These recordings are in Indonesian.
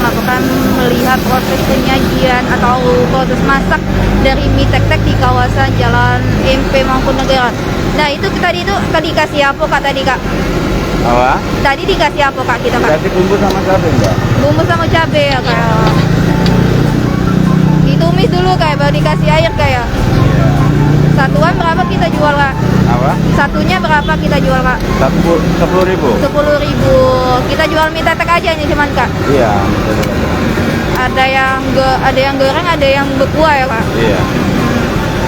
melakukan melihat proses penyajian atau proses masak dari mie tek-tek di kawasan Jalan MP Mangkunegaran. Nah itu tadi dikasih apa kak tadi kak? Apa? Tadi dikasih apa kak kita kak? Kasih bumbu sama cabai enggak? Bumbu sama cabai ya kak. Ditumis dulu kayak baru dikasih air kayak. Iya. Satuan berapa kita jual kak? Apa? Satunya berapa kita jual kak? 10.000. 10.000. Kita jual mie tetek aja ini cuman kak. Iya. Ada yang goreng, ada yang berkuah ya kak. Iya.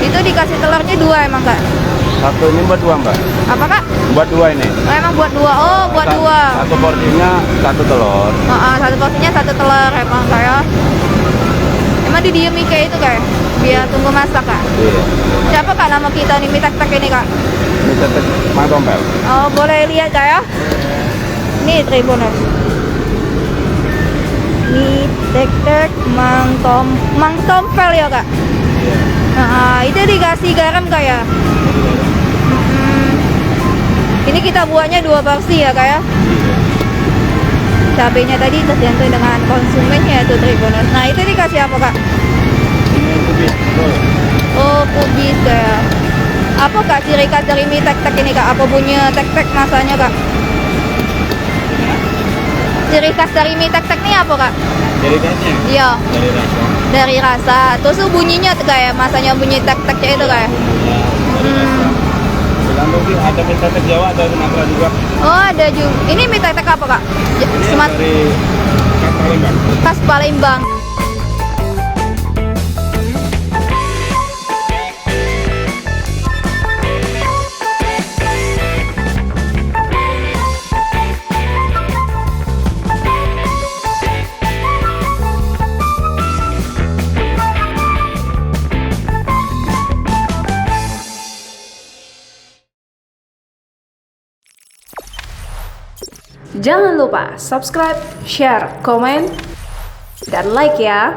Itu dikasih telurnya 2 emang kak. Satu ini buat 2 mbak. Apa kak? Buat 2 ini. Oh, emang buat 2. Oh buat 2. Satu porsinya 1 telur. Satu porsinya 1 telur emang kayak. Emang didiemi kayak itu kayak biar tunggu masak kak. Iya. Siapa kak nama kita nih mie tek-tek ini kak? Ini tetek Mang Tompel. Oh boleh lihat kak ya? Nih Tribuners. Mie tek-tek Mang Tompel ya kak. Iya. Nah itu dikasih garam kak ya. Ini kita buatnya 2 porsi ya kak ya. Cabenya tadi tergantung dengan konsumennya itu Tribuners. Nah itu dikasih apa kak? Ini kubis. Oh kubis kayak. Apa kak ciri khas dari mie tek-tek ini kak? Apa bunyi tek-tek masanya kak? Ciri khas dari mie tek-tek ini apa kak? Dari khasnya? Iya. Dari rasa. Dari rasa. Terus tuh bunyinya tuh kayak masanya bunyi tek-teknya itu kayak. Tergantung sih ada mie tetek Jawa ada Sumatera juga. Oh ada juga. Ini mie tek-tek apa kak? Ini dari khas Palembang. Khas Palembang. Jangan lupa subscribe, share, komen, dan like ya.